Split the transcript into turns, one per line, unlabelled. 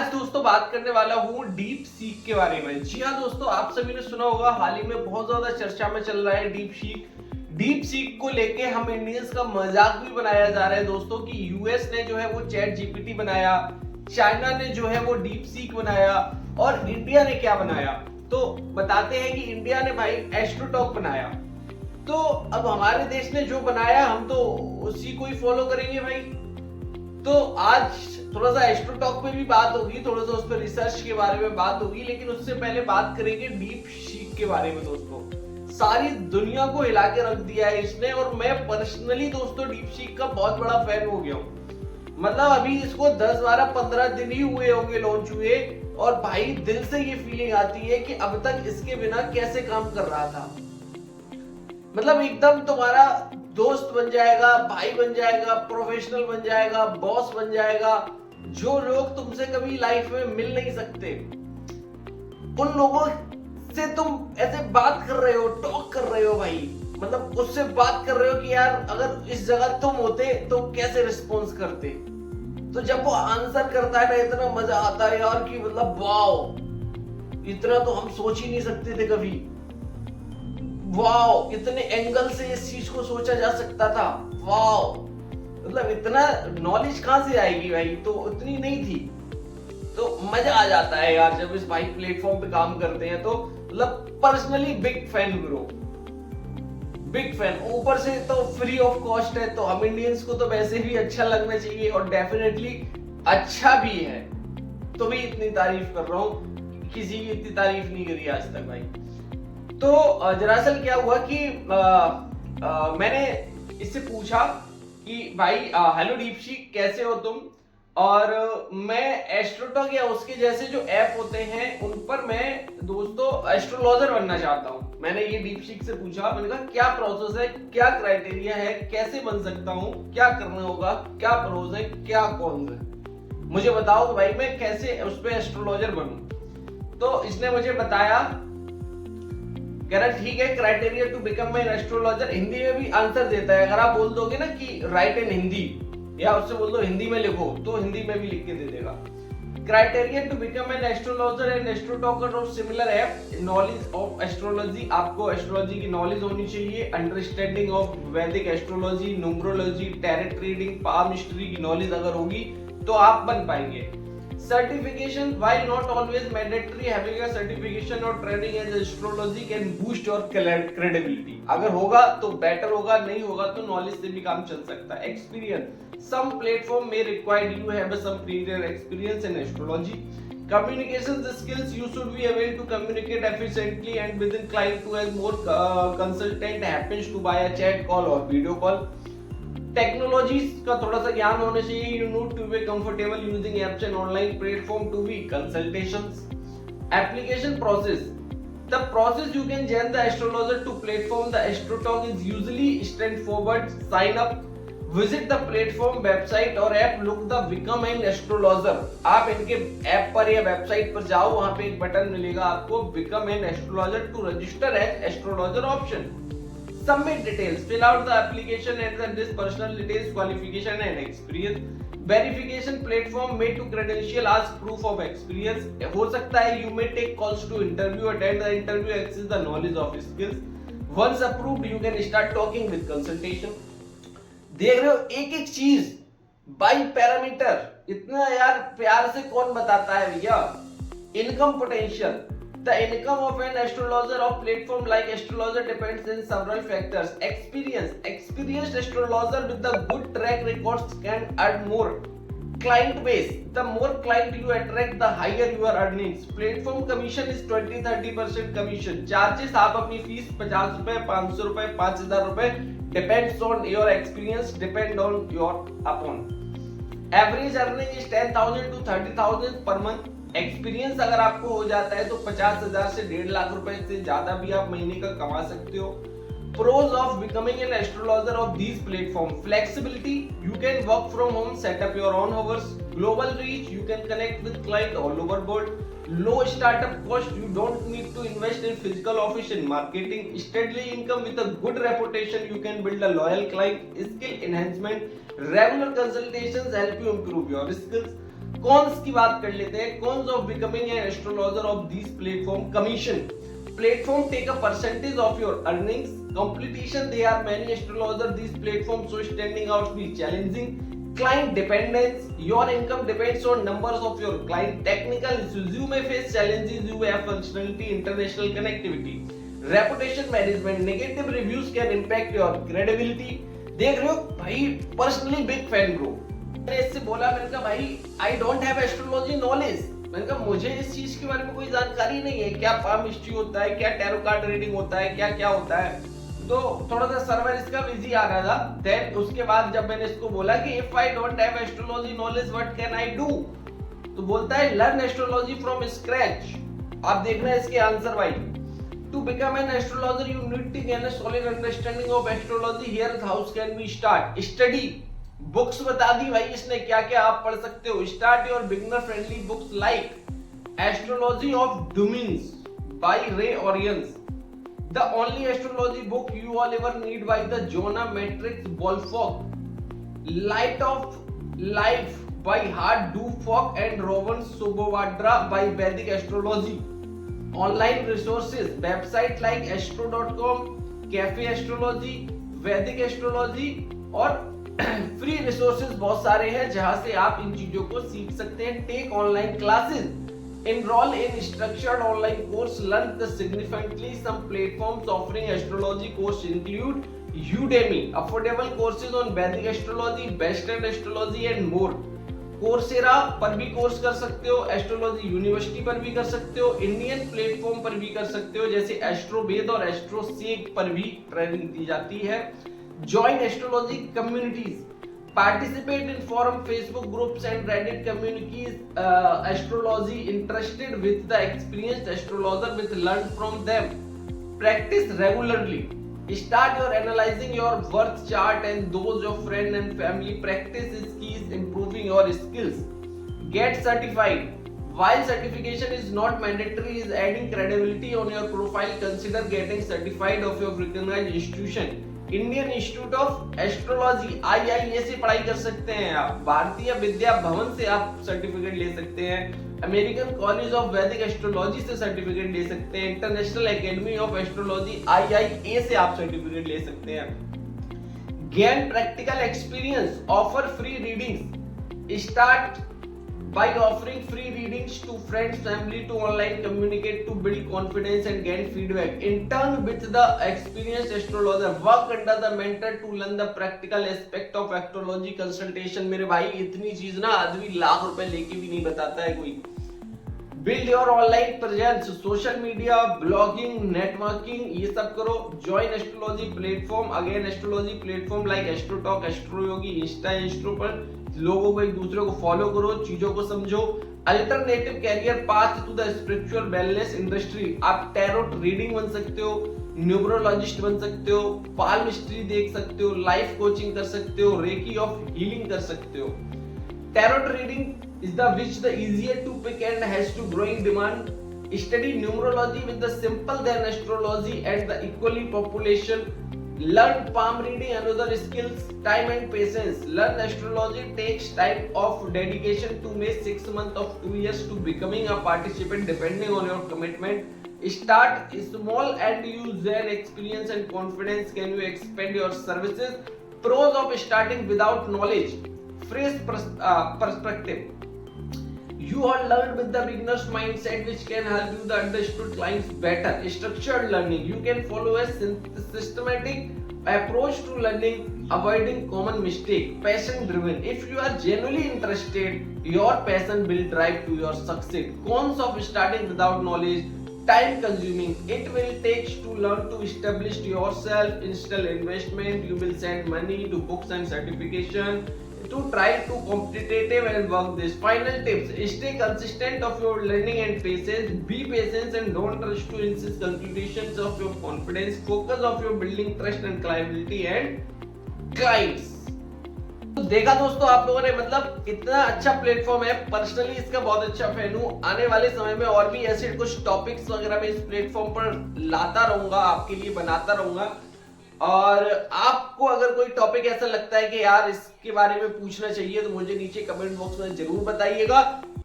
आज दोस्तों बात करने वाला हूँ डीप सीक के बारे में। जी हाँ दोस्तों, आप सभी ने सुना होगा, हाल ही में बहुत ज्यादा चर्चा में चल रहा है डीप सीक। डीप सीक को लेके हम इंडियंस का मजाक भी बनाया जा रहा है दोस्तों कि यूएस ने जो है वो चैट जीपीटी बनाया, चाइना ने जो है वो डीप सीक बनाया और इंडिया ने क्या बनाया। तो बताते हैं कि इंडिया ने भाई एस्ट्रोटॉक बनाया। तो अब हमारे देश ने जो बनाया हम तो उसी को ही फॉलो करेंगे भाई। तो आज थोड़ा सा एस्ट्रोटॉक पे भी बात होगी, थोड़ा सा उस पर रिसर्च के बारे में बात होगी, लेकिन उससे पहले बात करेंगे डीप सीक के बारे में। दोस्तों सारी दुनिया को हिला के रख दिया है इसने, और मैं पर्सनली दोस्तों डीप सीक का बहुत बड़ा फैन हो गया हूँ। मतलब अभी इसको 10, 12, 15 दिन ही हुए होंगे लॉन्च हुए, और भाई दिल से ये फीलिंग आती है कि अब तक इसके बिना कैसे काम कर रहा था। मतलब एकदम तुम्हारा दोस्त बन जाएगा, भाई बन जाएगा, प्रोफेशनल बन जाएगा, बॉस बन जाएगा। जो लोग तुमसे कभी लाइफ में मिल नहीं सकते, उन लोगों से तुम ऐसे बात कर रहे हो, टॉक कर रहे हो भाई। मतलब उससे बात कर रहे हो कि यार अगर इस जगह तुम होते तो कैसे रिस्पॉन्स करते। तो जब वो आंसर करता है ना, इतना मजा आता है यार कि मतलब वाओ, इतना तो हम सोच ही नहीं सकते थे कभी। वाओ, इतने एंगल से इस चीज को सोचा जा सकता था। वाओ, मतलब इतना नॉलेज कहां से आएगी भाई, तो उतनी नहीं थी। तो मजा आ जाता है यार जब इस भाई प्लेटफॉर्म पे काम करते हैं। तो मतलब personally big fan bro, big fan. ऊपर से तो फ्री ऑफ कॉस्ट है, तो हम इंडियंस को तो वैसे भी अच्छा लगना चाहिए, और डेफिनेटली अच्छा भी है। तो भी इतनी तारीफ कर रहा हूँ, किसी की इतनी तारीफ नहीं करी आज तक भाई। तो दरअसल क्या हुआ कि मैंने इससे पूछा कि भाई हेलो दीपशिक, कैसे हो तुम। और मैं एस्ट्रोटॉक या उसके जैसे जो ऐप होते हैं उन पर मैं दोस्तों एस्ट्रोलॉजर बनना चाहता हूं। मैंने ये दीपशिक से पूछा, मैंने कहा क्या प्रोसेस है, क्या क्राइटेरिया है, कैसे बन सकता हूं, क्या करना होगा, क्या प्रोज है, क्या कॉन्स है, मुझे बताओ भाई मैं कैसे उस पर एस्ट्रोलॉजर बनूं। तो इसने मुझे बताया, कह रहा ठीक है, criteria to become an astrologer. Hindi में भी आंसर देता है। अगर आप बोल दोगे ना कि राइट इन हिंदी, या उससे बोल दो हिंदी में लिखो, तो हिंदी में भी लिख के दे देगा। Criteria to become an astrologer and astrotalker और similar app, knowledge of astrology, आपको एस्ट्रोलॉजी की नॉलेज होनी चाहिए, understanding of Vedic astrology, numerology, tarot reading, palm history की नॉलेज अगर होगी तो आप बन पाएंगे। Certification, while not always mandatory, having a certification or training in astrology can boost your credibility. अगर होगा तो better होगा, नहीं होगा तो knowledge से भी काम चल सकता है। Experience, some platform may require you have some prior experience in astrology. Communication skills, you should be able to communicate efficiently and within client to as more consultant happens to buy a chat call or video call. Technologies का थोड़ा सा ज्ञान होना चाहिए। You need to be comfortable using apps and online platform to be consultations. Application process, the process you can join the astrologer to platform the astrotalk is usually straightforward. Sign up, visit the platform website और app, look the become an astrologer। आप इनके app पर या website पर जाओ, वहां पे एक बटन मिलेगा आपको become an astrologer to register as astrologer option। Submit details, fill out the application and then this personal details, qualification and experience। Verification platform made to credential, ask proof of experience। हो सकता है you may take calls to interview, attend the interview, access the knowledge of skills। Once approved you can start talking with consultation। देख रहे हो एक एक चीज by parameter, इतना यार प्यार से कौन बताता है भैया। Income potential, the income of an astrologer of platform like astrologer depends on several factors। Experience, experienced astrologer with the good track records can earn more। Client base, the more client you attract the higher your earnings। Platform commission is 20-30% commission। Charges, आप अपनी fees 50 रुपए, 500 रुपए, 5000 रुपए, depends on your experience, depend on your upon। Average earning is 10,000 to 30,000 per month। Experience अगर आपको हो जाता है तो 50,000 से 1.5 लाख रुपए से ज्यादा भी आप महीने का कमा सकते हो। Pros of becoming an astrologer of these platform: flexibility, you can work from home, set up your own hours, global reach, you can connect with clients all over world, low startup cost, you don't need to invest in physical office and marketing, steady income with a good reputation, you can build a loyal client, skill enhancement, regular consultations help you improve your skills, cons की बात कर लेते हैं। Cons of becoming an astrologer of this platform: commission, platform take a percentage of your earnings. Competition, there are many astrologers, these platforms so standing out be challenging. Client dependence, your income depends on numbers of your client. Technical issues, you may face challenges, you have functionality, international connectivity. Reputation management, negative reviews can impact your credibility. देख रहे हो भाई, personally big fan bro. मैंने इससे बोला, मैंने कहा भाई I don't have astrology knowledge, मैंने कहा मुझे इस चीज के बारे में कोई जानकारी नहीं है, क्या पाम हिस्ट्री होता है, क्या टैरो कार्ड रीडिंग होता है, क्या क्या होता है। तो थोड़ा सा सर्वर इसका बिजी आ रहा था। देन उसके बाद जब मैंने इसको बोला कि if I don't have astrology knowledge what can I do, तो बोलता है लर्न एस्ट्रोलॉजी फ्रॉम स्क्रैच। आप देख रहे हैं इसके आंसर भाई। To become an astrologer you need to gain a solid understanding of astrology. Here how can we start study. Books बता दी भाई इसने क्या क्या आप पढ़ सकते हो। Start your beginner friendly books like astrology of डूमिन्स bye रे ऑरियंस, the only astrology book you all ever need by the zona matrix वोल्फॉग, light of life by heart do Fock and Rowan सुबोवाड्रा bye वैदिक astrology. Online resources website like astro.com, cafe astrology, वैदिक astrology और free resources बहुत सारे हैं जहां से आप इन चीजों को सीख सकते हैं। Take online classes, enroll in structured online course, learn the significantly. Some platforms offering astrology course include Udemy, affordable courses on Vedic astrology, Western astrology and more. Coursera पर भी कोर्स कर सकते हो, एस्ट्रोलॉजी यूनिवर्सिटी पर भी कर सकते हो, इंडियन प्लेटफॉर्म पर भी कर सकते हो जैसे एस्ट्रोवेद और एस्ट्रोसेक पर भी ट्रेनिंग दी जाती है। Join astrology communities, participate in forum, Facebook groups and Reddit communities. Astrology interested with the experienced astrologer with learn from them. Practice regularly. Start your analyzing your birth chart and those of friend and family. Practice is keys improving your skills. Get certified. While certification is not mandatory, is adding credibility on your profile. Consider getting certified of your recognized institution. Indian institute of astrology IIA से पढ़ाई कर सकते हैं आप, भारतीय विद्या भवन से आप certificate ले सकते हैं, American college of Vedic astrology से सर्टिफिकेट ले सकते हैं, international academy of astrology IIA से आप सर्टिफिकेट ले सकते हैं। Gain practical experience, offer free readings, start by offering free readings to friends, family, to online communicate, to build confidence and gain feedback. Intern with the experienced astrologer, work under the mentor to learn the practical aspect of astrology consultation. मेरे भाई इतनी चीज ना आदमी लाख रुपए लेके भी नहीं बताता है कोई। Build your online presence, social media, blogging, networking, ये सब करो। Join astrology platform, again astrology platform like AstroTalk, AstroYogi, Insta पर लोगों को एक दूसरे को फॉलो करो, चीजों को समझो। Alternative career path to the spiritual wellness industry, आप टैरोट रीडिंग बन सकते हो, न्यूमरोलॉजिस्ट बन सकते हो, पाल्मिस्ट्री देख सकते हो, लाइफ कोचिंग कर सकते हो, रेकी ऑफ हीलिंग कर सकते हो। Tarot reading is the which the easier to pick and has to growing demand. Study numerology with the simple than astrology and the equally population. Learn palm reading and other skills, time and patience. Learn astrology takes time of dedication to make 6 months of 2 years to becoming a participant depending on your commitment. Start small and use their experience and confidence can you expand your services. Pros of starting without knowledge. Fresh perspective. You are learned with the beginner's mindset which can help you to understand clients better. Structured learning. You can follow a systematic approach to learning, avoiding common mistake. Passion driven. If you are genuinely interested, your passion will drive to your success. Cons of starting without knowledge. Time consuming. It will take to learn to establish yourself. Initial investment. You will send money to books and certification. To try to competitive and work this. Final tips: stay consistent of your learning and patience. Be patient and don't rush to insist conclusions of your confidence. Focus of your building trust and credibility and clients. तो देखा दोस्तों आप लोगों ने, मतलब इतना अच्छा platform है, पर्सनली इसका बहुत अच्छा फैन हूँ। आने वाले समय में और भी ऐसे कुछ टॉपिक्स वगैरह मैं इस प्लेटफॉर्म पर लाता रहूंगा, आपके लिए बनाता रहूंगा। और आपको अगर कोई टॉपिक ऐसा लगता है कि यार इसके बारे में पूछना चाहिए तो मुझे नीचे कमेंट बॉक्स में जरूर बताइएगा।